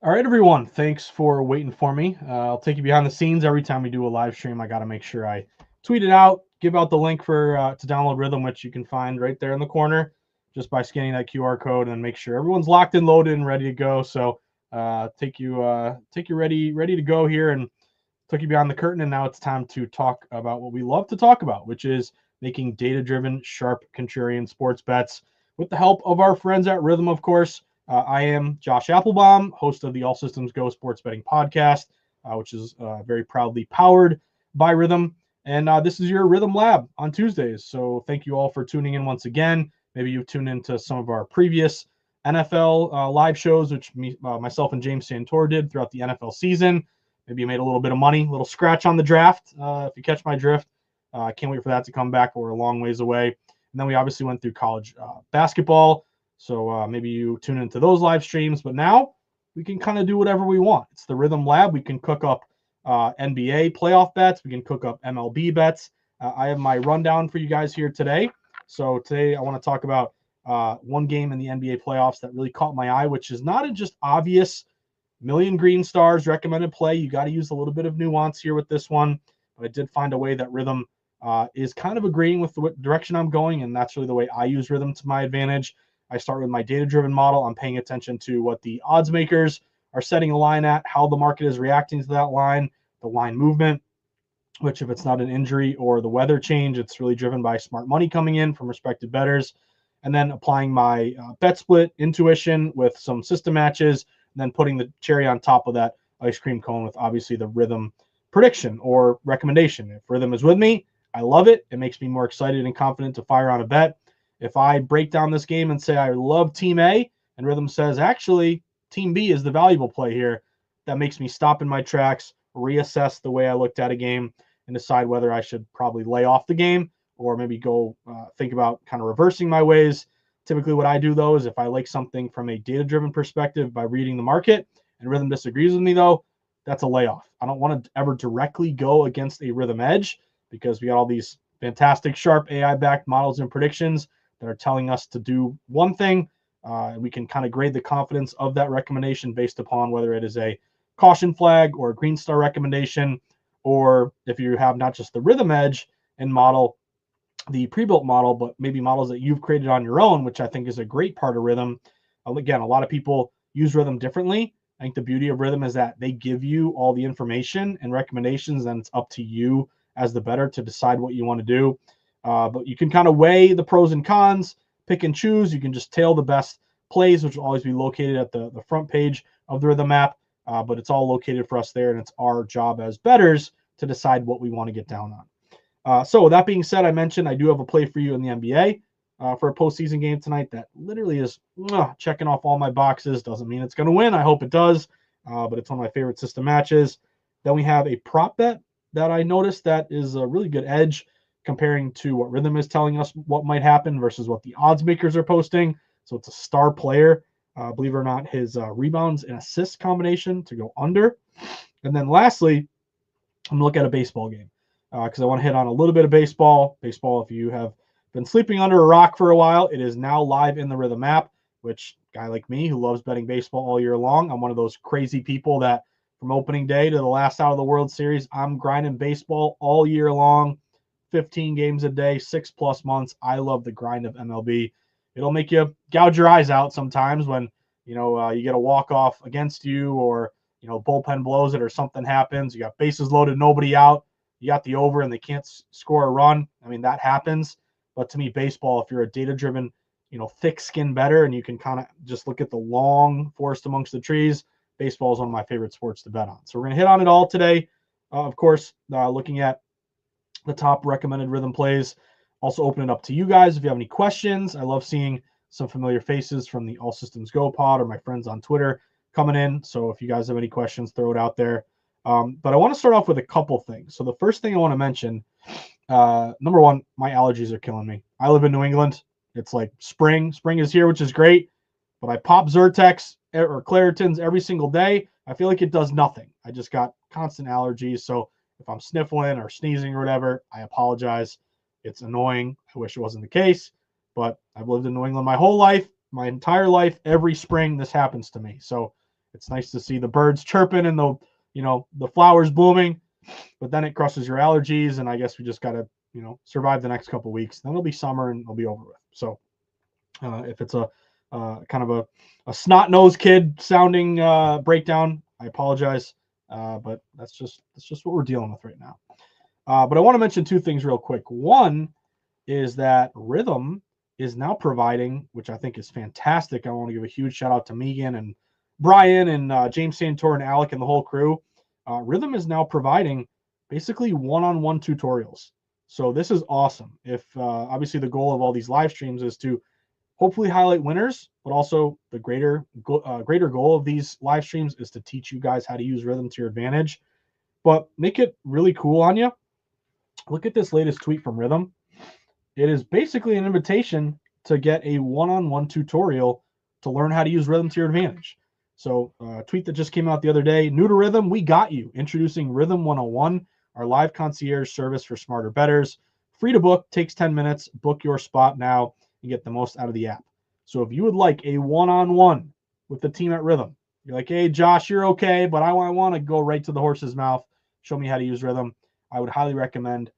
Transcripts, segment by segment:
All right, everyone. Thanks for waiting for me. I'll take you behind the scenes every time we do a live stream. I got to make sure I tweet it out, give out the link for to download Rithmm, which you can find right there in the corner, just by scanning that QR code, and make sure everyone's locked and loaded and ready to go. So take you ready to go here, and took you behind the curtain. And now it's time to talk about what we love to talk about, which is making data-driven, sharp, contrarian sports bets with the help of our friends at Rithmm, of course. I am Josh Appelbaum, host of the All Systems Go Sports Betting Podcast, which is very proudly powered by Rithmm. And this is your Rithmm Lab on Tuesdays. So thank you all for tuning in once again. Maybe you've tuned into some of our previous NFL live shows, which myself and James Santor did throughout the NFL season. Maybe you made a little bit of money, a little scratch on the draft, if you catch my drift. I can't wait for that to come back. We're a long ways away. And then we obviously went through college basketball. So maybe you tune into those live streams. But now we can kind of do whatever we want. It's the Rithmm Lab. We can cook up NBA playoff bets. We can cook up MLB bets. I have my rundown for you guys here today. So today I want to talk about one game in the NBA playoffs that really caught my eye, which is not a just obvious million green stars recommended play. You got to use a little bit of nuance here with this one. But I did find a way that Rithmm is kind of agreeing with the direction I'm going, and that's really the way I use Rithmm to my advantage. I start with my data-driven model. I'm paying attention to what the odds makers are setting a line at, how the market is reacting to that line, the line movement, which if it's not an injury or the weather change, it's really driven by smart money coming in from respected bettors. And then applying my bet split intuition with some system matches, and then putting the cherry on top of that ice cream cone with obviously the Rithmm prediction or recommendation. If Rithmm is with me, I love it. It makes me more excited and confident to fire on a bet. If I break down this game and say I love Team A, and Rithmm says actually Team B is the valuable play here, that makes me stop in my tracks, reassess the way I looked at a game, and decide whether I should probably lay off the game or maybe go think about kind of reversing my ways. Typically, what I do though is if I like something from a data-driven perspective by reading the market, and Rithmm disagrees with me though, that's a layoff. I don't want to ever directly go against a Rithmm edge because we got all these fantastic, sharp AI-backed models and predictions that are telling us to do one thing. We can kind of grade the confidence of that recommendation based upon whether it is a caution flag or a green star recommendation, or if you have not just the Rithmm edge and model, the pre-built model, but maybe models that you've created on your own, which I think is a great part of Rithmm. Again, a lot of people use Rithmm differently. I think the beauty of Rithmm is that they give you all the information and recommendations, and it's up to you as the bettor to decide what you want to do. But you can kind of weigh the pros and cons, pick and choose. You can just tail the best plays, which will always be located at the front page of the Rithmm app. But it's all located for us there, and it's our job as bettors to decide what we want to get down on. So with that being said, I mentioned I do have a play for you in the NBA for a postseason game tonight that literally is checking off all my boxes. Doesn't mean it's going to win. I hope it does, but it's one of my favorite system matches. Then we have a prop bet that I noticed that is a really good edge comparing to what Rithmm is telling us what might happen versus what the odds makers are posting. So it's a star player. Believe it or not, his rebounds and assists combination to go under. And then lastly, I'm going to look at a baseball game because I want to hit on a little bit of baseball. Baseball, if you have been sleeping under a rock for a while, it is now live in the Rithmm app, which guy like me who loves betting baseball all year long, I'm one of those crazy people that from opening day to the last out of the World Series, I'm grinding baseball all year long, 15 games a day, 6+ months. I love the grind of MLB. It'll make you gouge your eyes out sometimes when you get a walk-off against you, or bullpen blows it or something happens. You got bases loaded, nobody out. You got the over and they can't score a run. I mean, that happens. But to me, baseball, if you're a data-driven, thick-skinned bettor and you can kind of just look at the long forest amongst the trees, baseball is one of my favorite sports to bet on. So we're going to hit on it all today. Of course, looking at the top recommended Rithmm plays. Also open it up to you guys if you have any questions. I love seeing some familiar faces from the All Systems Go pod or my friends on Twitter coming in. So if you guys have any questions, throw it out there. But I want to start off with a couple things. So the first thing I want to mention, number one, my allergies are killing me. I live in New England. It's like spring. Spring is here, which is great. But I pop Zyrtex or Claritins every single day. I feel like it does nothing. I just got constant allergies. So if I'm sniffling or sneezing or whatever, I apologize. It's annoying. I wish it wasn't the case. But I've lived in New England my whole life, my entire life. Every spring, this happens to me. So It's nice to see the birds chirping and the flowers blooming, but then it crushes your allergies. And I guess we just got to, survive the next couple of weeks. Then it'll be summer and it'll be over with. So if it's a kind of a snot-nosed kid sounding breakdown, I apologize. But that's just what we're dealing with right now. But I want to mention two things real quick. One is that Rithmm is now providing, which I think is fantastic. I want to give a huge shout out to Megan and Brian and James Santor and Alec and the whole crew. Rithmm is now providing basically one-on-one tutorials. So this is awesome. If obviously the goal of all these live streams is to hopefully highlight winners, but also the greater goal of these live streams is to teach you guys how to use Rithmm to your advantage. But make it really cool on you. Look at this latest tweet from Rithmm. It is basically an invitation to get a one-on-one tutorial to learn how to use Rithmm to your advantage. So a tweet that just came out the other day, new to Rithmm, we got you. Introducing Rithmm 101, our live concierge service for smarter bettors. Free to book, takes 10 minutes. Book your spot now and get the most out of the app. So if you would like a one-on-one with the team at Rithmm, you're like, hey, Josh, you're okay, but I want to go right to the horse's mouth. Show me how to use Rithmm. I would highly recommend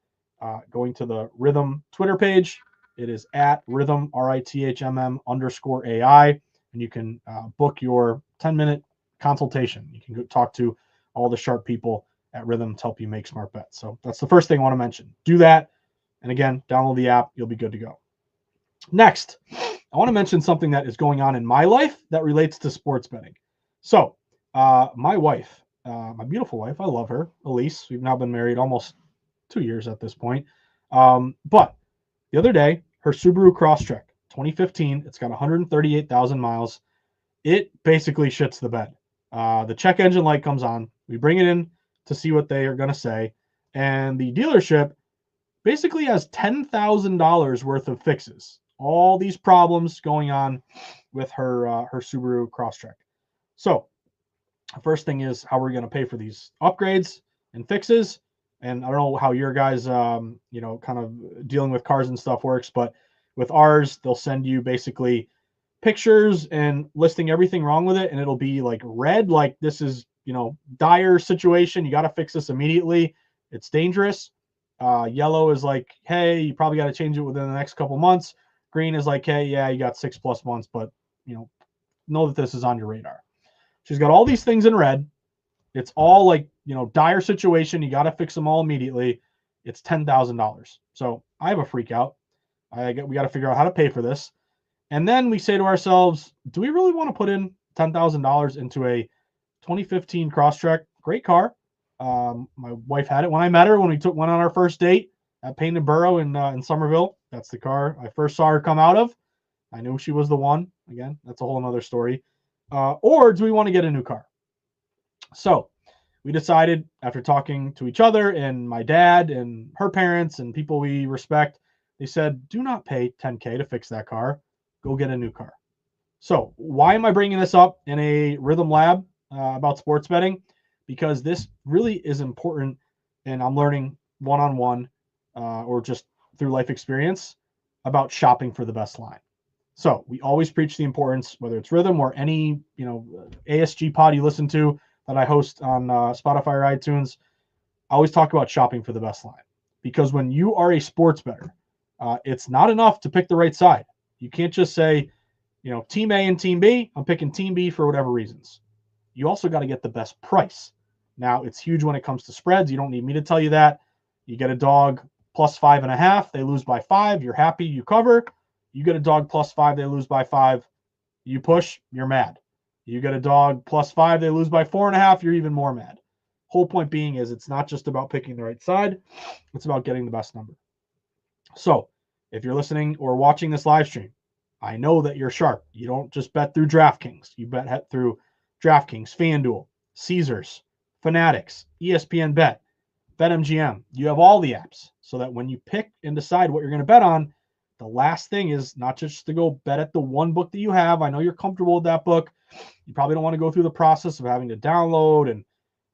going to the Rithmm Twitter page. It is at Rithmm, RITHMM_AI, and you can book your 10-minute consultation. You can go talk to all the sharp people at Rithmm to help you make smart bets. So that's the first thing I want to mention. Do that. And again, download the app. You'll be good to go. Next, I want to mention something that is going on in my life that relates to sports betting. So my wife, my beautiful wife, I love her, Elise. We've now been married almost 2 years at this point. But the other day, her Subaru Crosstrek 2015, it's got 138,000 miles. It basically shits the bed. The check engine light comes on. We bring it in to see what they are going to say. And the dealership basically has $10,000 worth of fixes. All these problems going on with her Subaru Crosstrek. So the first thing is, how are we going to pay for these upgrades and fixes? And I don't know how your guys, kind of dealing with cars and stuff works, but with ours, they'll send you basically pictures and listing everything wrong with it. And it'll be like red, like this is, dire situation. You got to fix this immediately. It's dangerous. Yellow is like, hey, you probably got to change it within the next couple months. Green is like, hey, yeah, you got 6+ months, but know that this is on your radar. She's got all these things in red. It's all like, dire situation. You got to fix them all immediately. It's $10,000. So I have a freak out. We got to figure out how to pay for this. And then we say to ourselves, do we really want to put in $10,000 into a 2015 Crosstrek? Great car. My wife had it when I met her, when we went on our first date at Painted Borough in Somerville. That's the car I first saw her come out of. I knew she was the one. Again, that's a whole nother story. Or do we want to get a new car? So we decided, after talking to each other and my dad and her parents and people we respect, they said, do not pay $10K to fix that car. Go get a new car. So why am I bringing this up in a Rithmm Lab about sports betting? Because this really is important, and I'm learning one-on-one or just through life experience about shopping for the best line. So we always preach the importance, whether it's Rithmm or any ASG pod you listen to that I host on Spotify or iTunes. I always talk about shopping for the best line, because when you are a sports bettor, it's not enough to pick the right side. You can't just say, team A and team B. I'm picking team B for whatever reasons. You also got to get the best price. Now, it's huge when it comes to spreads. You don't need me to tell you that. You get a dog plus 5.5, they lose by 5. You're happy, you cover. You get a dog plus 5, they lose by 5. You push, you're mad. You get a dog plus 5, they lose by 4.5, you're even more mad. Whole point being is, it's not just about picking the right side. It's about getting the best number. So if you're listening or watching this live stream, I know that you're sharp. You don't just bet through DraftKings. You bet through DraftKings, FanDuel, Caesars, Fanatics, ESPN Bet, BetMGM. You have all the apps, so that when you pick and decide what you're going to bet on, the last thing is not just to go bet at the one book that you have. I know you're comfortable with that book. You probably don't want to go through the process of having to download and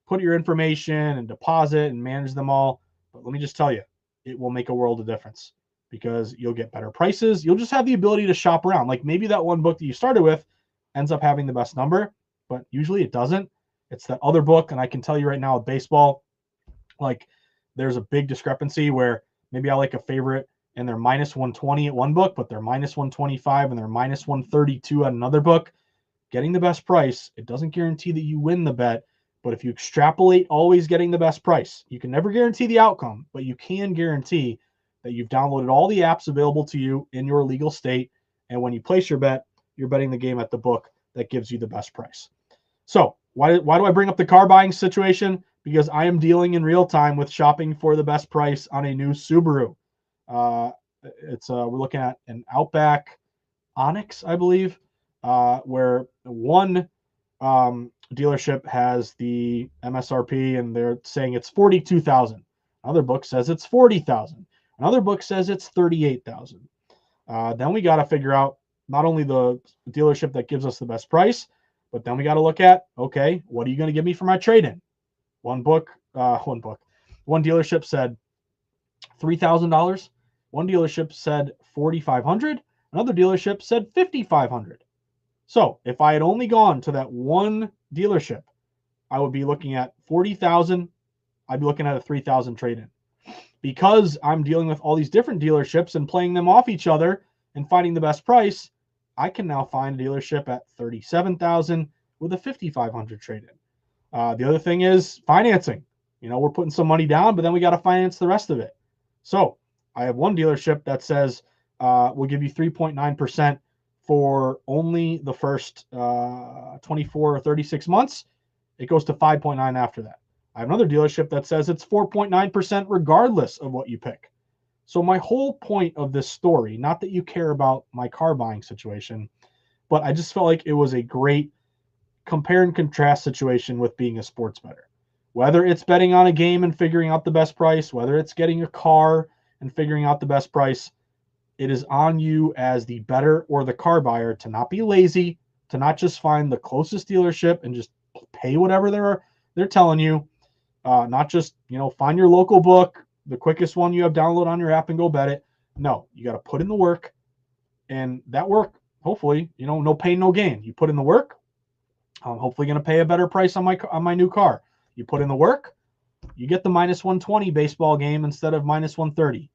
put your information and deposit and manage them all. But let me just tell you, it will make a world of difference, because you'll get better prices. You'll just have the ability to shop around. Like maybe that one book that you started with ends up having the best number. but usually it doesn't. It's that other book, and I can tell you right now with baseball, like there's a big discrepancy where maybe I like a favorite and they're minus 120 at one book, but they're minus 125 and they're minus 132 at another book. Getting the best price, it doesn't guarantee that you win the bet, but if you extrapolate always getting the best price, you can never guarantee the outcome, but you can guarantee that you've downloaded all the apps available to you in your legal state, and when you place your bet, you're betting the game at the book that gives you the best price. So why do I bring up the car buying situation? Because I am dealing in real time with shopping for the best price on a new Subaru. We're looking at an Outback Onyx, I believe, where one dealership has the MSRP and they're saying it's $42,000. Another book says it's $40,000. Another book says it's $38,000. Then we got to figure out not only the dealership that gives us the best price, but then we got to look at, okay, what are you going to give me for my trade-in? One dealership said $3,000. One dealership said $4,500. Another dealership said $5,500. So if I had only gone to that one dealership, I would be looking at $40,000. I'd be looking at a $3,000 trade-in. Because I'm dealing with all these different dealerships and playing them off each other and finding the best price, I can now find a dealership at $37,000 with a $5,500 trade-in. The other thing is financing. We're putting some money down, but then we got to finance the rest of it. So I have one dealership that says we'll give you 3.9% for only the first 24 or 36 months. It goes to 5.9 after that. I have another dealership that says it's 4.9% regardless of what you pick. So my whole point of this story, not that you care about my car buying situation, but I just felt like it was a great compare and contrast situation with being a sports bettor. Whether it's betting on a game and figuring out the best price, whether it's getting a car and figuring out the best price, it is on you as the bettor or the car buyer to not be lazy, to not just find the closest dealership and just pay whatever they're telling you. Not just, find your local book, the quickest one you have download on your app and go bet it. No, you got to put in the work, and that work, hopefully, no pain, no gain. You put in the work, I'm hopefully going to pay a better price on my new car. You put in the work, you get the minus 120 baseball game instead of minus 130.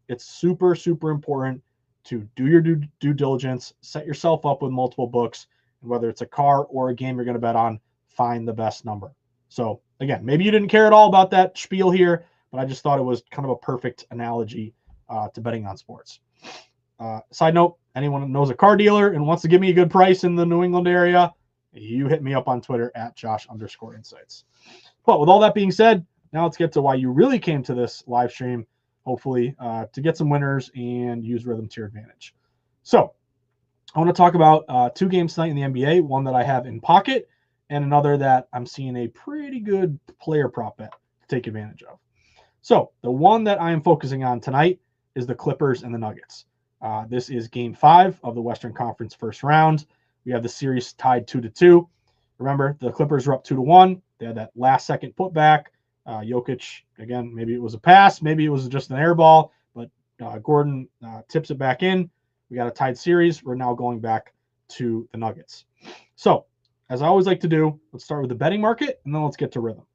It's super, super important to do your due diligence, set yourself up with multiple books, and whether it's a car or a game you're going to bet on, find the best number. So again, maybe you didn't care at all about that spiel here, but I just thought it was kind of a perfect analogy to betting on sports. Side note, anyone who knows a car dealer and wants to give me a good price in the New England area, you hit me up on Twitter at Josh_insights. But with all that being said, now let's get to why you really came to this live stream, hopefully, to get some winners and use Rithmm to your advantage. So I want to talk about two games tonight in the NBA, one that I have in pocket and another that I'm seeing a pretty good player prop bet to take advantage of. So the one that I am focusing on tonight is the Clippers and the Nuggets. This is Game 5 of the Western Conference first round. We have the series tied 2-2. Remember, the Clippers were up 2-1. They had that last-second putback. Jokic, again, maybe it was a pass, maybe it was just an air ball, but Gordon tips it back in. We got a tied series. We're now going back to the Nuggets. So, as I always like to do, let's start with the betting market, and then let's get to Rithmm.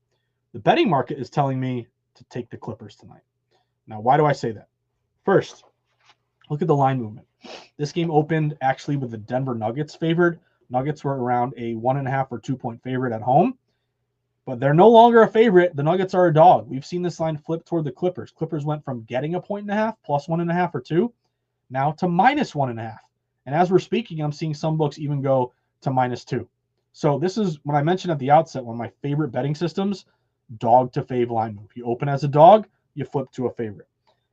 The betting market is telling me to take the Clippers tonight. Now, why do I say that? First, look at the line movement. This game opened actually with the Denver Nuggets favored. Nuggets were around a 1.5 or 2-point favorite at home, but they're no longer a favorite. The Nuggets are a dog. We've seen this line flip toward the Clippers. Clippers went from getting a 1.5, plus 1.5 or 2, now to minus 1.5. And as we're speaking, I'm seeing some books even go to minus 2. So this is what I mentioned at the outset, one of my favorite betting systems, dog to fave line move. You open as a dog, you flip to a favorite.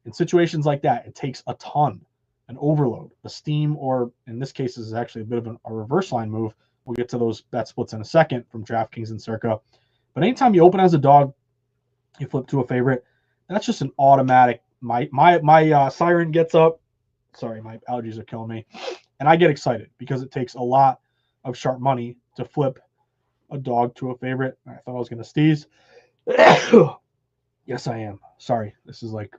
In situations like that, it takes a ton, an overload, a steam, or in this case, this is actually a bit of a reverse line move. We'll get to those bet splits in a second from DraftKings and Circa. But anytime you open as a dog, you flip to a favorite. That's just an automatic. My siren gets up. Sorry, my allergies are killing me. And I get excited because it takes a lot of sharp money to flip a dog to a favorite. I thought I was going to sneeze. Yes, I am. Sorry. This is like,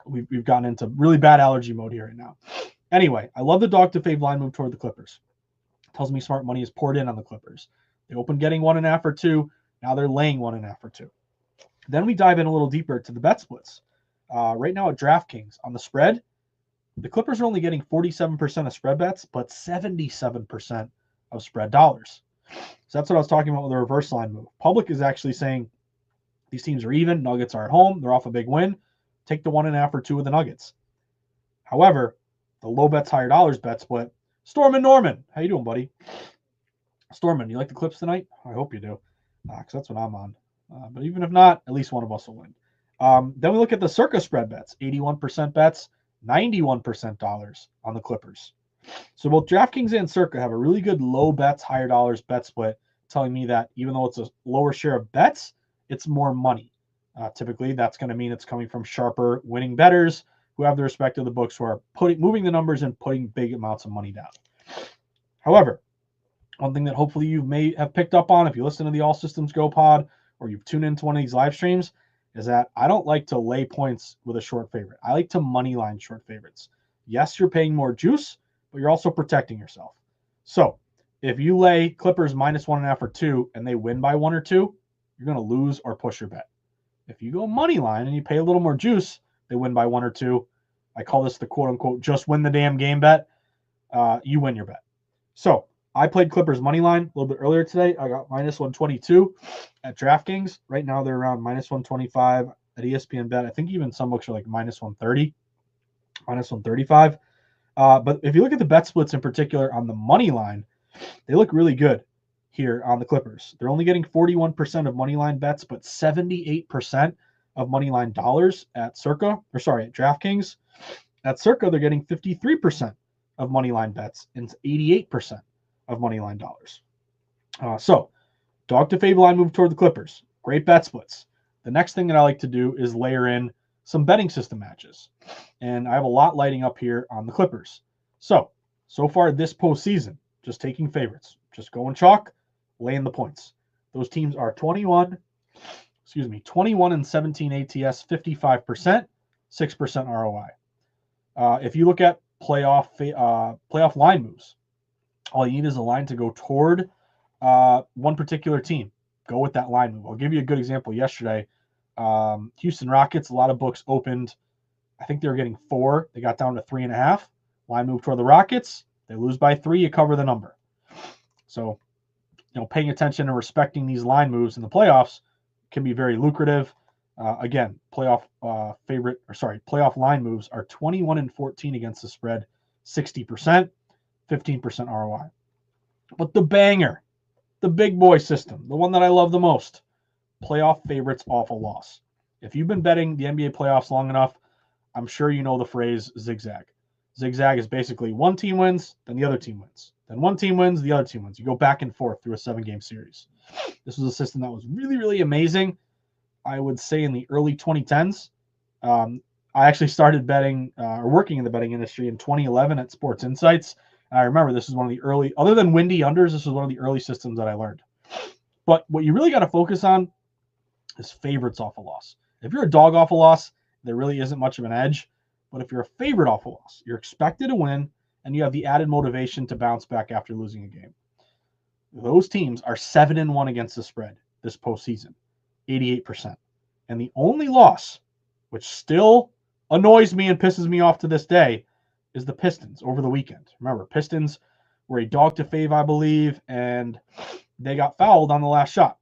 we've gotten into really bad allergy mode here right now. Anyway, I love the dog to fave line move toward the Clippers. It tells me smart money is poured in on the Clippers. They opened getting 1.5 or 2. Now they're laying 1.5 or 2. Then we dive in a little deeper to the bet splits. Right now at DraftKings on the spread, the Clippers are only getting 47% of spread bets, but 77% of spread dollars. So that's what I was talking about with the reverse line move. Public is actually saying these teams are even. Nuggets are at home. They're off a big win. Take the 1.5 or 2 with the Nuggets. However, the low bets, higher dollars bet split. Storm and Norman, how you doing, buddy? Storman, you like the Clips tonight? I hope you do, because that's what I'm on. But even if not, at least one of us will win. Then we look at the Circa spread bets. 81% bets, 91% dollars on the Clippers. So both DraftKings and Circa have a really good low bets, higher dollars bet split, telling me that even though it's a lower share of bets, it's more money. Typically, that's going to mean it's coming from sharper winning bettors who have the respect of the books, who are moving the numbers and putting big amounts of money down. However, one thing that hopefully you may have picked up on if you listen to the All Systems Go pod or you've tuned into one of these live streams is that I don't like to lay points with a short favorite. I like to money line short favorites. Yes, you're paying more juice, but you're also protecting yourself. So if you lay Clippers minus 1.5 or 2 and they win by 1 or 2, you're going to lose or push your bet. If you go money line and you pay a little more juice, they win by 1 or 2. I call this the quote unquote just win the damn game bet. You win your bet. So I played Clippers money line a little bit earlier today. I got minus 122 at DraftKings. Right now they're around minus 125 at ESPN Bet. I think even some books are like minus 130, minus 135. But if you look at the bet splits in particular on the money line, they look really good here on the Clippers. They're only getting 41% of money line bets, but 78% of money line dollars at DraftKings. At Circa, they're getting 53% of money line bets and 88% of money line dollars. So dog to fave line move toward the Clippers. Great bet splits. The next thing that I like to do is layer in some betting system matches. And I have a lot lighting up here on the Clippers. So far this postseason, just taking favorites, just going chalk, laying the points. Those teams are 21 and 17 ATS, 55%, 6% ROI. If you look at playoff line moves, all you need is a line to go toward one particular team. Go with that line move. I'll give you a good example. Yesterday, Houston Rockets, a lot of books opened. I think they were getting 4. They got down to 3.5. Line move toward the Rockets. They lose by 3. You cover the number. So, paying attention and respecting these line moves in the playoffs can be very lucrative. Again, playoff line moves are 21 and 14 against the spread, 60%, 15% ROI. But the banger, the big boy system, the one that I love the most, playoff favorites off a loss. If you've been betting the NBA playoffs long enough, I'm sure you know the phrase zigzag. Zigzag is basically one team wins, then the other team wins. Then one team wins, the other team wins. You go back and forth through a 7-game series. This was a system that was really, really amazing, I would say, in the early 2010s. I actually started betting or working in the betting industry in 2011 at Sports Insights. And I remember this is one of the early, other than windy unders, this was one of the early systems that I learned. But what you really got to focus on is favorites off a loss. If you're a dog off a loss, there really isn't much of an edge. But if you're a favorite off a loss, you're expected to win, and you have the added motivation to bounce back after losing a game. Those teams are 7-1 against the spread this postseason, 88%. And the only loss, which still annoys me and pisses me off to this day, is the Pistons over the weekend. Remember, Pistons were a dog to fave, I believe, and they got fouled on the last shot.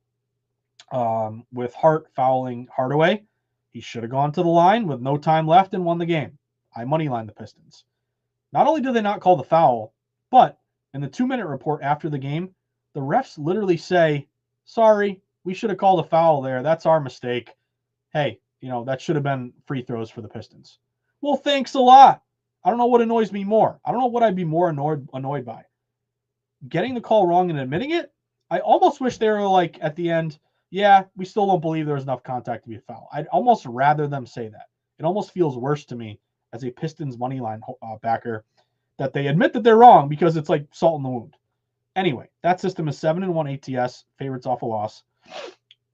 With Hart fouling Hardaway, he should have gone to the line with no time left and won the game. I moneylined the Pistons. Not only did they not call the foul, but in the 2-minute report after the game, the refs literally say, sorry, we should have called a foul there. That's our mistake. Hey, that should have been free throws for the Pistons. Well, thanks a lot. I don't know what annoys me more. I don't know what I'd be more annoyed by. Getting the call wrong and admitting it? I almost wish they were like at the end, yeah, we still don't believe there was enough contact to be a foul. I'd almost rather them say that. It almost feels worse to me as a Pistons moneyline backer that they admit that they're wrong because it's like salt in the wound. Anyway, that system is 7-1 ATS, favorites off a loss.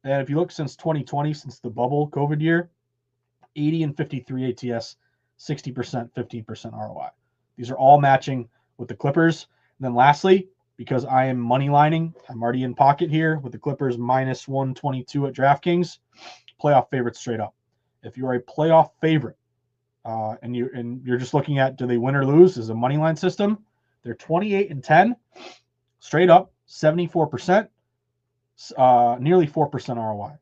And if you look since 2020, since the bubble COVID year, 80 and 53 ATS, 60%, 15% ROI. These are all matching with the Clippers. And then lastly, because I am money lining. I'm already in pocket here with the Clippers minus 122 at DraftKings. Playoff favorite straight up. If you're a playoff favorite and you're just looking at do they win or lose as a money line system, they're 28-10, straight up 74%, nearly 4% ROI.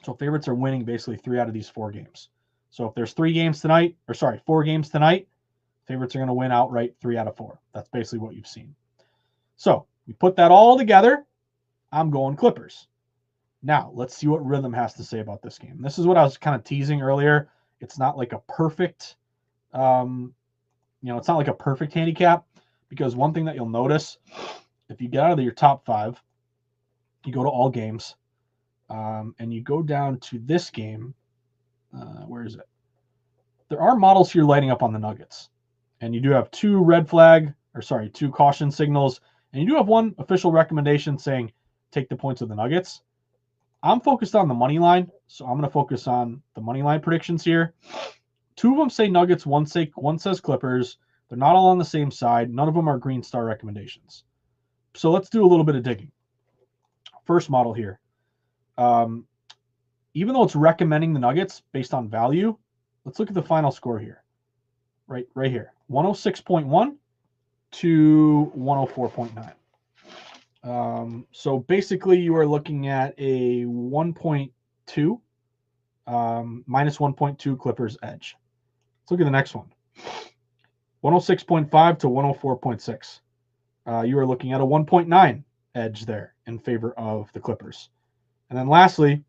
So favorites are winning basically 3 out of these 4 games. So if there's 4 games tonight, favorites are going to win outright 3 out of 4. That's basically what you've seen. So we put that all together. I'm going Clippers. Now let's see what Rithmm has to say about this game. This is what I was kind of teasing earlier. It's not like a perfect, it's not like a perfect handicap, because one thing that you'll notice, if you get out of your top 5, you go to all games, and you go down to this game. Where is it? There are models here lighting up on the Nuggets, and you do have 2 caution signals, and you do have 1 official recommendation saying take the points of the Nuggets. I'm focused on the money line, so I'm going to focus on the money line predictions here. 2 of them say Nuggets, 1 says Clippers. They're not all on the same side. None of them are Green Star recommendations. So let's do a little bit of digging. First model here. Even though it's recommending the Nuggets based on value, let's look at the final score here. Right here. 106.1 to 104.9. So basically you are looking at a 1.2, minus 1.2 Clippers edge. Let's look at the next one. 106.5 to 104.6. You are looking at a 1.9 edge there in favor of the Clippers. And then lastly,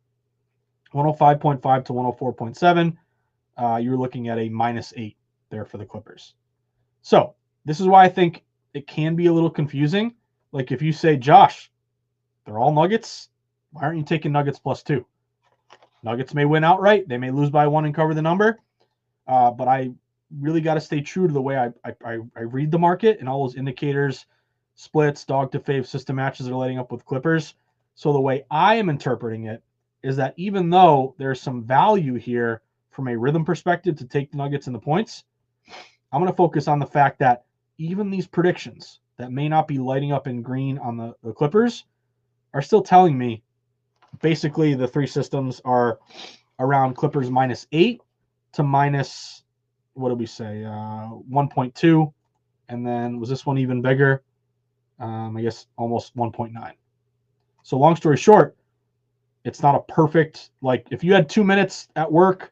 105.5 to 104.7. You're looking at a minus 8 there for the Clippers. So this is why I think it can be a little confusing. Like if you say, Josh, they're all Nuggets, why aren't you taking Nuggets plus 2? Nuggets may win outright. They may lose by 1 and cover the number. But I really got to stay true to the way I read the market and all those indicators, splits, dog to fave system matches are lighting up with Clippers. So the way I am interpreting it is that even though there's some value here from a Rithmm perspective to take the Nuggets and the points, I'm going to focus on the fact that even these predictions that may not be lighting up in green on the Clippers are still telling me basically the 3 systems are around Clippers minus 8 to minus, what did we say, 1.2. And then was this one even bigger? I guess almost 1.9. So long story short, it's not a perfect, like if you had 2 minutes at work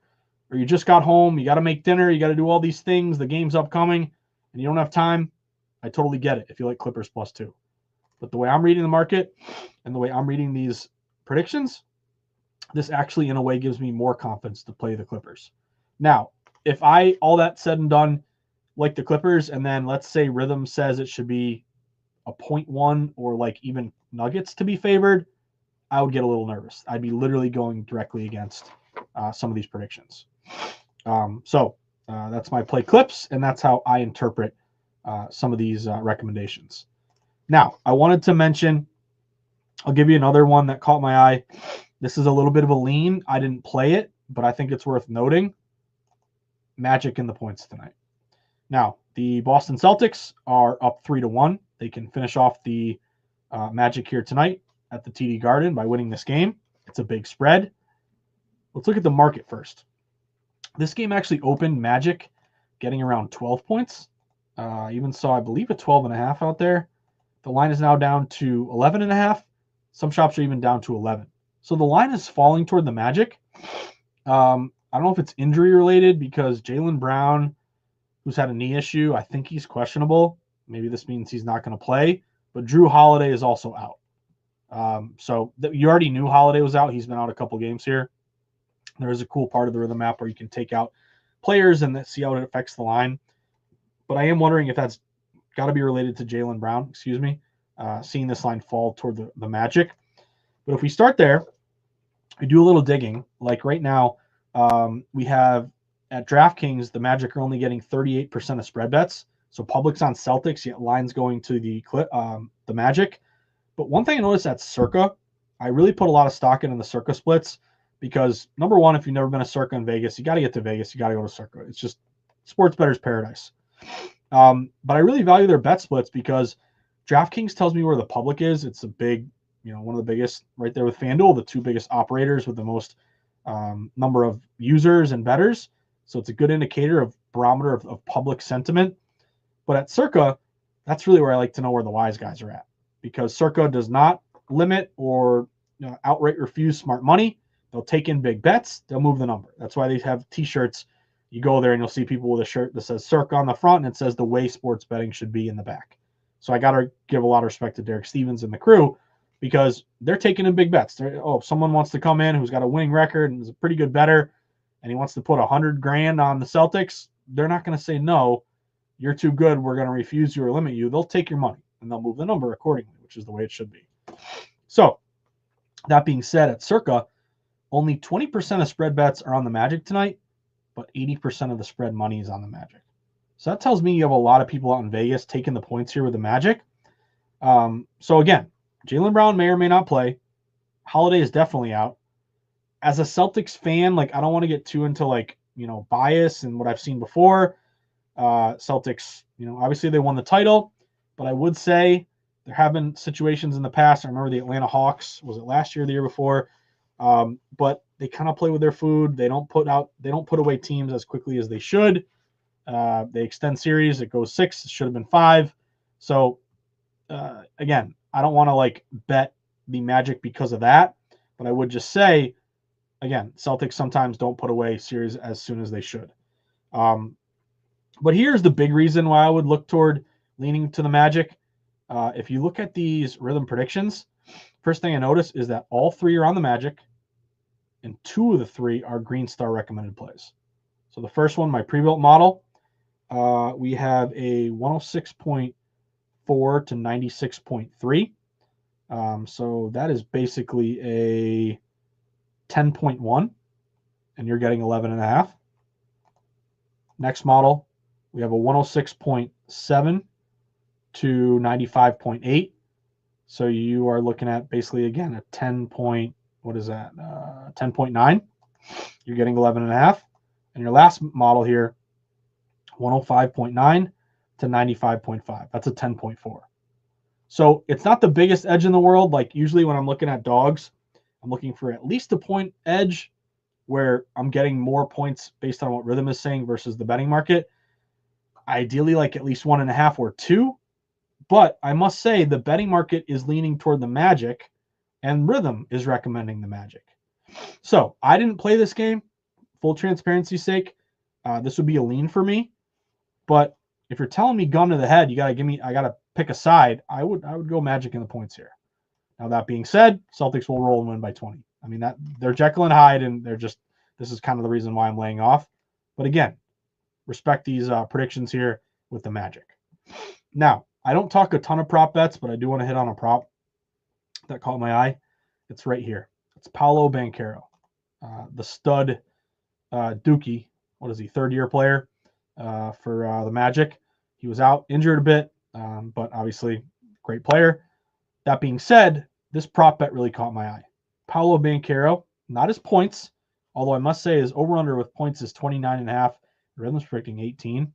or you just got home, you got to make dinner, you got to do all these things, the game's upcoming, and you don't have time, I totally get it if you like Clippers plus 2. But the way I'm reading the market and the way I'm reading these predictions, this actually in a way gives me more confidence to play the Clippers. Now, if I, all that said and done, like the Clippers, and then let's say Rithmm says it should be a 0.1 or like even Nuggets to be favored, I would get a little nervous. I'd be literally going directly against some of these predictions. So that's my play clips, and that's how I interpret some of these recommendations. Now, I wanted to mention, I'll give you another one that caught my eye. This is a little bit of a lean. I didn't play it, but I think it's worth noting. Magic in the points tonight. Now, the Boston Celtics are up 3-1. They can finish off the Magic here tonight at the TD Garden by winning this game. It's a big spread. Let's look at the market first. This game actually opened Magic getting around 12 points. Even saw, I believe, a 12.5 out there. The line is now down to 11.5. Some shops are even down to 11. So the line is falling toward the Magic. I don't know if it's injury related because Jaylen Brown, who's had a knee issue, I think he's questionable. Maybe this means he's not going to play. But Drew Holiday is also out. So you already knew Holiday was out. He's been out a couple games here. There is a cool part of the Rithmm app where you can take out players and see how it affects the line. But I am wondering if that's got to be related to Jaylen Brown, seeing this line fall toward the Magic. But if we start there, we do a little digging. Like right now, we have at DraftKings, the Magic are only getting 38% of spread bets. So public's on Celtics, yet lines going to the Magic. But one thing I noticed at Circa, I really put a lot of stock in the Circa splits because, number one, if you've never been to Circa in Vegas, you got to get to Vegas. You got to go to Circa. It's just sports bettor's paradise. But I really value their bet splits because DraftKings tells me where the public is. It's a big, one of the biggest right there with FanDuel, the two biggest operators with the most number of users and bettors. So it's a good indicator of barometer of public sentiment. But at Circa, that's really where I like to know where the wise guys are at, because Circa does not limit or outright refuse smart money. They'll take in big bets. They'll move the number. That's why they have T-shirts. You go there and you'll see people with a shirt that says Circa on the front and it says the way sports betting should be in the back. So I got to give a lot of respect to Derek Stevens and the crew, because they're taking in big bets. If someone wants to come in who's got a winning record and is a pretty good bettor, and he wants to put $100,000 on the Celtics, they're not going to say no. You're too good. We're going to refuse you or limit you. They'll take your money and they'll move the number accordingly, which is the way it should be. So that being said, at Circa, only 20% of spread bets are on the Magic tonight, but 80% of the spread money is on the Magic. So that tells me you have a lot of people out in Vegas taking the points here with the Magic. So again, Jaylen Brown may or may not play. Holiday is definitely out. As a Celtics fan, I don't want to get too into bias and what I've seen before. Celtics, obviously they won the title, but I would say there have been situations in the past. I remember the Atlanta Hawks, was it last year or the year before? But they kind of play with their food. They don't put away teams as quickly as they should. They extend series. It goes 6. It should have been 5. So again, I don't want to bet the Magic because of that, but I would just say, again, Celtics sometimes don't put away series as soon as they should. But here's the big reason why I would look toward leaning to the Magic. If you look at these Rithmm predictions, first thing I notice is that all 3 are on the Magic, and 2 of the 3 are Green Star recommended plays. So the first one, my pre-built model, we have a 106.4 to 96.3. So that is basically a 10.1, and you're getting 11.5. Next model, we have a 106.7 to 95.8. So you are looking at basically, again, a 10.9. You're getting 11.5. And your last model here, 105.9 to 95.5. That's a 10.4. So it's not the biggest edge in the world. Usually when I'm looking at dogs, I'm looking for at least a point edge where I'm getting more points based on what Rithmm is saying versus the betting market. Ideally, at least 1.5 or 2. But I must say the betting market is leaning toward the Magic, and Rithmm is recommending the Magic. So I didn't play this game, full transparency's sake. This would be a lean for me. But if you're telling me gun to the head, I gotta pick a side, I would go Magic in the points here. Now that being said, Celtics will roll and win by 20. I mean, that they're Jekyll and Hyde, and this is kind of the reason why I'm laying off. But again, respect these predictions here with the Magic. Now, I don't talk a ton of prop bets, but I do want to hit on a prop that caught my eye. It's right here. It's Paolo Banchero, the stud Dookie. What is he? Third-year player for the Magic. He was out injured a bit, but obviously great player. That being said, this prop bet really caught my eye. Paolo Banchero, not his points, although I must say his over-under with points is 29.5. Rhythm's predicting 18.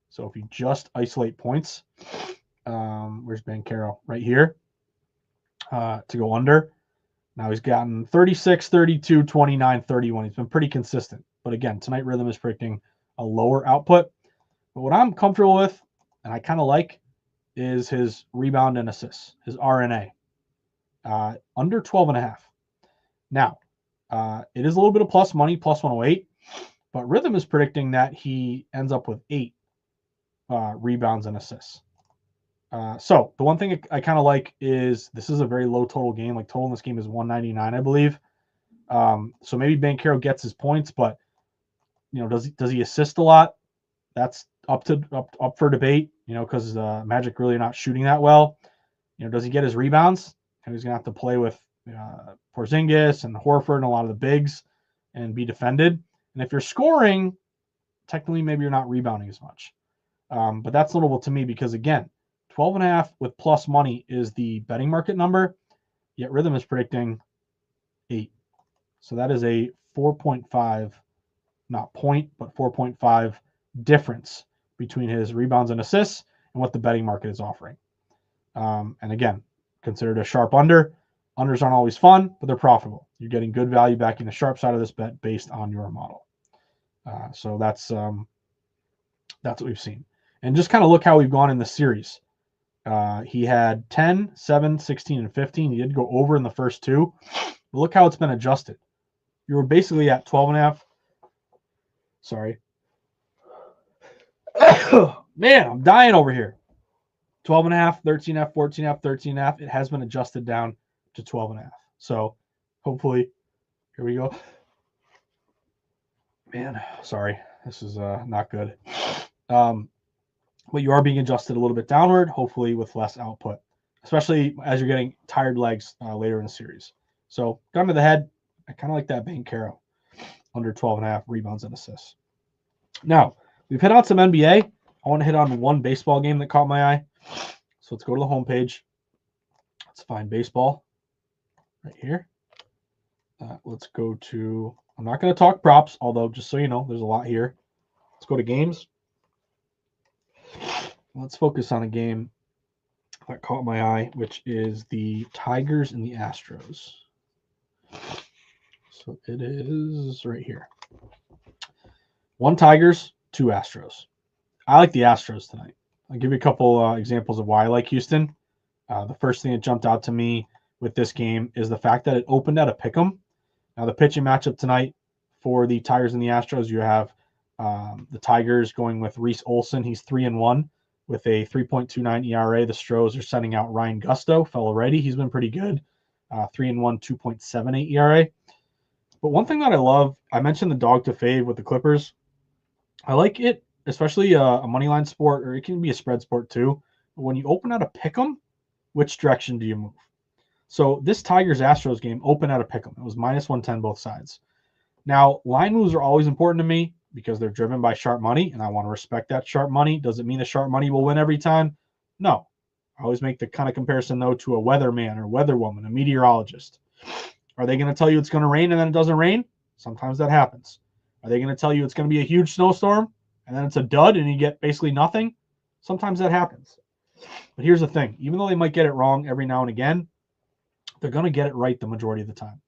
So if you just isolate points, where's Banchero? Right here to go under. Now he's gotten 36, 32, 29, 31. He's been pretty consistent. But again, tonight Rithmm is predicting a lower output. But what I'm comfortable with, and I kind of like, is his rebound and assists, his RNA. Under 12.5. Now, it is a little bit of plus money, plus 108. But Rithmm is predicting that he ends up with 8 rebounds and assists. So the one thing I kind of like is this is a very low total game. Total in this game is 199, I believe. So maybe Banchero gets his points, but does he assist a lot? That's up for debate. Because Magic really not shooting that well. Does he get his rebounds? And he's gonna have to play with Porzingis and Horford and a lot of the bigs and be defended. And if you're scoring, technically maybe you're not rebounding as much. But that's notable to me because again, 12.5 with plus money is the betting market number, yet Rithmm is predicting 8. So that is a 4.5, not point, but 4.5 difference between his rebounds and assists and what the betting market is offering. And again, considered a sharp under. Unders aren't always fun, but they're profitable. You're getting good value backing the sharp side of this bet based on your model. So that's what we've seen. And just kind of look how we've gone in the series. He had 10, 7, 16, and 15. He did go over in the first two. But look how it's been adjusted. You were basically at 12.5. Sorry. Man, I'm dying over here. 12.5, 13.5, 14.5, 13.5. It has been adjusted down to 12.5. So hopefully, here we go. Man, sorry. This is not good. But you are being adjusted a little bit downward, hopefully with less output, especially as you're getting tired legs later in the series. So gun to the head, I kind of like that Bankero under 12.5 rebounds and assists. Now, we've hit on some NBA. I want to hit on one baseball game that caught my eye. So let's go to the homepage. Let's find baseball right here. Let's go to, I'm not going to talk props, although just so you know, there's a lot here. Let's go to games. Let's focus on a game that caught my eye, which is the Tigers and the Astros. So it is right here. 1 Tigers, 2 Astros. I like the Astros tonight. I'll give you a couple examples of why I like Houston. The first thing that jumped out to me with this game is the fact that it opened at a pick'em. Now, the pitching matchup tonight for the Tigers and the Astros, you have the Tigers going with Reese Olson. He's 3-1 with a 3.29 ERA. The Stros are sending out Ryan Gusto, fellow righty. He's been pretty good. 3-1, 2.78 ERA. But one thing that I love, I mentioned the dog to fave with the Clippers. I like it, especially a money line sport, or it can be a spread sport too. But when you open out a pick'em, which direction do you move? So this Tigers-Astros game opened at a pick'em. It was -110 both sides. Now, line moves are always important to me because they're driven by sharp money, and I want to respect that sharp money. Does it mean the sharp money will win every time? No. I always make the kind of comparison, though, to a weatherman or weatherwoman, a meteorologist. Are they going to tell you it's going to rain and then it doesn't rain? Sometimes that happens. Are they going to tell you it's going to be a huge snowstorm and then it's a dud and you get basically nothing? Sometimes that happens. But here's the thing. Even though they might get it wrong every now and again, they're going to get it right the majority of the time.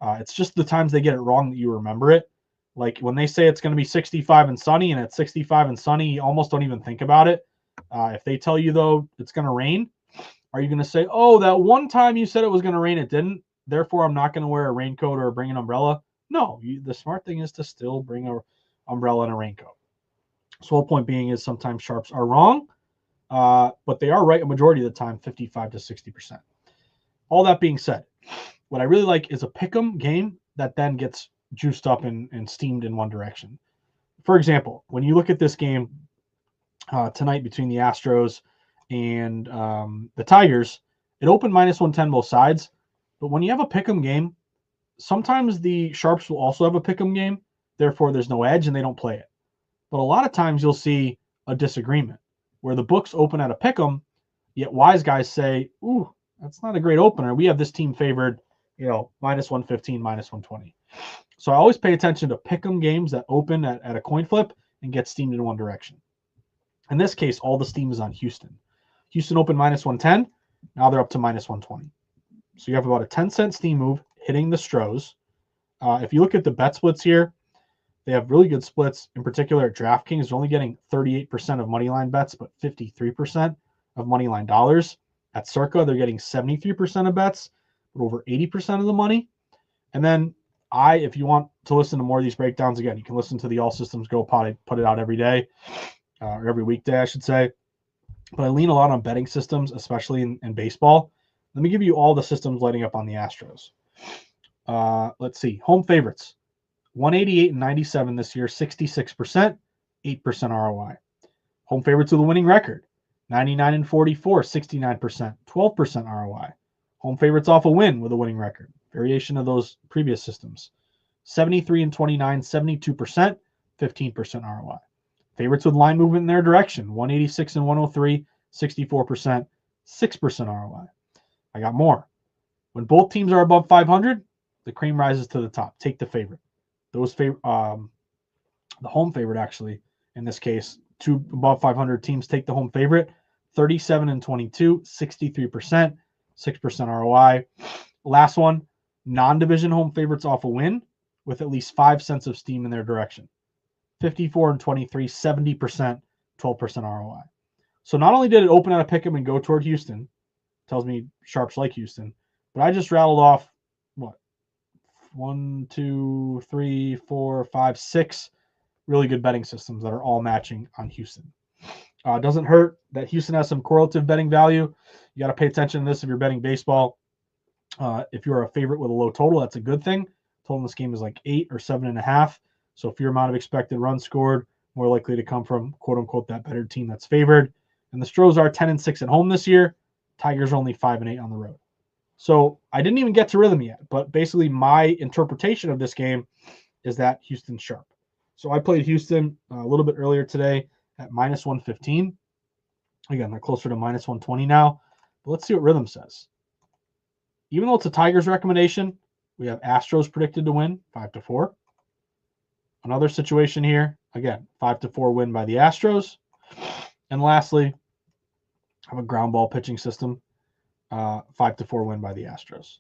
It's just the times they get it wrong that you remember it. Like when they say it's going to be 65 and sunny and it's 65 and sunny, you almost don't even think about it. If they tell you, though, it's going to rain, are you going to say, oh, that one time you said it was going to rain, it didn't? Therefore, I'm not going to wear a raincoat or bring an umbrella? No, the smart thing is to still bring an umbrella and a raincoat. So the whole point being is sometimes sharps are wrong, but they are right a majority of the time, 55 to 60%. All that being said, what I really like is a pick'em game that then gets juiced up and steamed in one direction. For example, when you look at this game tonight between the Astros and the Tigers, it opened -110 both sides. But when you have a pick'em game, sometimes the sharps will also have a pick'em game. Therefore, there's no edge and they don't play it. But a lot of times you'll see a disagreement where the books open at a pick'em, yet wise guys say, ooh, that's not a great opener. We have this team favored, -115, -120. So I always pay attention to pick'em games that open at a coin flip and get steamed in one direction. In this case, all the steam is on Houston. Houston opened -110. Now they're up to -120. So you have about a 10-cent steam move hitting the Stros. If you look at the bet splits here, they have really good splits. In particular, at DraftKings, they're only getting 38% of moneyline bets, but 53% of moneyline dollars. At Circa, they're getting 73% of bets, but over 80% of the money. And then if you want to listen to more of these breakdowns, again, you can listen to the All Systems Go pod. I put it out every day, or every weekday, I should say. But I lean a lot on betting systems, especially in baseball. Let me give you all the systems lighting up on the Astros. Let's see. Home favorites. 188 and 97 this year, 66%, 8% ROI. Home favorites with a winning record. 99 and 44, 69%, 12% ROI. Home favorites off a win with a winning record. Variation of those previous systems. 73 and 29, 72%, 15% ROI. Favorites with line movement in their direction. 186 and 103, 64%, 6% ROI. I got more. When both teams are above 500, the cream rises to the top. Take the favorite. The home favorite, actually, in this case, 2 above 500 teams take the home favorite. 37 and 22, 63%, 6% ROI. Last one, non-division home favorites off a win with at least 5 cents of steam in their direction. 54 and 23, 70%, 12% ROI. So not only did it open at a pick 'em and go toward Houston, tells me sharps like Houston, but I just rattled off what? 1, 2, 3, 4, 5, 6 really good betting systems that are all matching on Houston. Doesn't hurt that Houston has some correlative betting value. You got to pay attention to this if you're betting baseball. If you're a favorite with a low total, that's a good thing. Total in this game is like 8 or 7.5. So if your amount of expected runs scored, more likely to come from quote unquote that better team that's favored. And the Stros are 10 and 6 at home this year. Tigers are only 5 and 8 on the road. So I didn't even get to Rithmm yet, but basically my interpretation of this game is that Houston's sharp. So I played Houston a little bit earlier today at minus 115. Again, they're closer to minus 120 now. But let's see what Rithmm says. Even though it's a Tigers recommendation, we have Astros predicted to win 5-4. Another situation here, again, 5-4 win by the Astros. And lastly, I have a ground ball pitching system, 5-4 win by the Astros.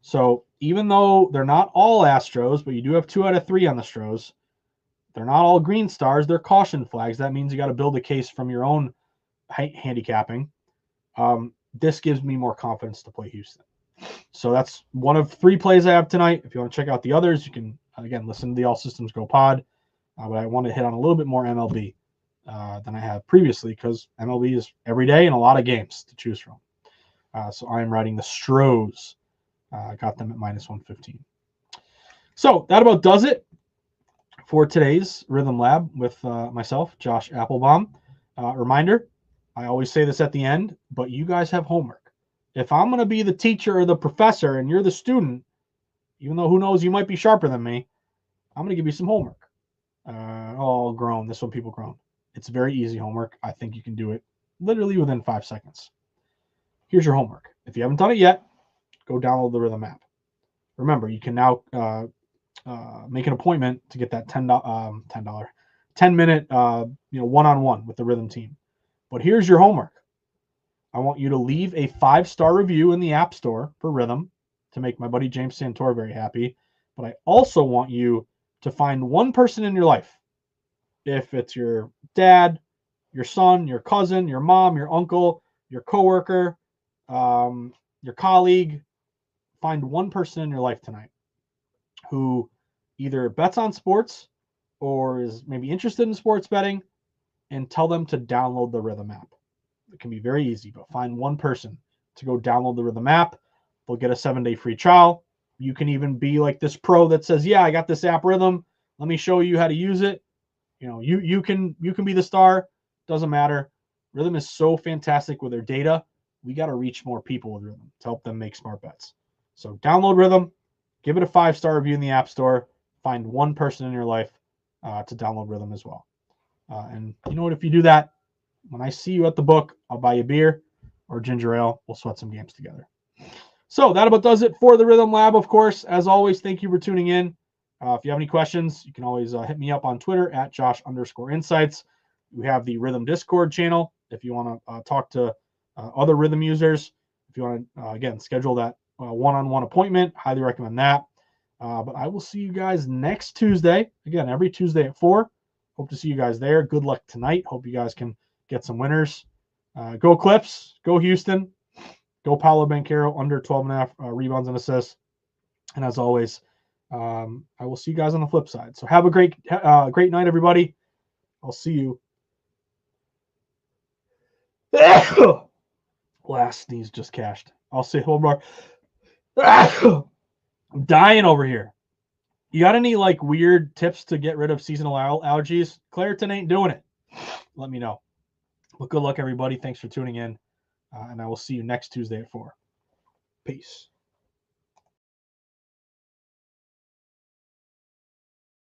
So even though they're not all Astros, but you do have 2 out of 3 on the Stros, they're not all green stars. They're caution flags. That means you got to build a case from your own handicapping. This gives me more confidence to play Houston. So that's one of 3 plays I have tonight. If you want to check out the others, you can, again, listen to the All Systems Go pod. But I want to hit on a little bit more MLB than I have previously because MLB is every day and a lot of games to choose from. So I'm riding the Stros. Got them at minus 115. So that about does it for today's Rithmm Lab with myself, Josh Appelbaum. Reminder, I always say this at the end, but you guys have homework. If I'm going to be the teacher or the professor and you're the student, even though who knows, you might be sharper than me, I'm going to give you some homework. All grown. This one people grown. It's very easy homework. I think you can do it literally within 5 seconds. Here's your homework. If you haven't done it yet, go download the Rithmm app. Remember, you can now make an appointment to get that 10-minute one-on-one with the Rithmm team. But here's your homework. I want you to leave a 5-star review in the App Store for Rithmm to make my buddy James Santor very happy. But I also want you to find one person in your life. If it's your dad, your son, your cousin, your mom, your uncle, your coworker, your colleague, find one person in your life tonight who either bets on sports or is maybe interested in sports betting, and tell them to download the Rithmm app. It can be very easy, but find one person to go download the Rithmm app. They'll get a 7-day free trial. You can even be like this pro that says, yeah, I got this app Rithmm. Let me show you how to use it. You can be the star. Doesn't matter. Rithmm is so fantastic with their data. We got to reach more people with Rithmm to help them make smart bets. So download Rithmm, give it a 5-star review in the App Store, find one person in your life to download Rithmm as well. And you know what? If you do that, when I see you at the book, I'll buy you a beer or ginger ale. We'll sweat some games together. So that about does it for the Rithmm Lab, of course. As always, thank you for tuning in. If you have any questions, you can always hit me up on Twitter at Josh_insights. We have the Rithmm Discord channel if you want to talk to other Rithmm users. If you want to, again, schedule that one-on-one appointment, highly recommend that. But I will see you guys next Tuesday. Again, every Tuesday at 4. Hope to see you guys there. Good luck tonight. Hope you guys can get some winners. Go Clips. Go Houston. Go Paolo Banchero under 12.5 rebounds and assists. And as always, I will see you guys on the flip side. So have a great night, everybody. I'll see you. Last sneeze just cashed. I'll say hold more. I'm dying over here. You got any weird tips to get rid of seasonal allergies? Claritin ain't doing it. Let me know. But good luck, everybody. Thanks for tuning in. And I will see you next Tuesday at 4. Peace.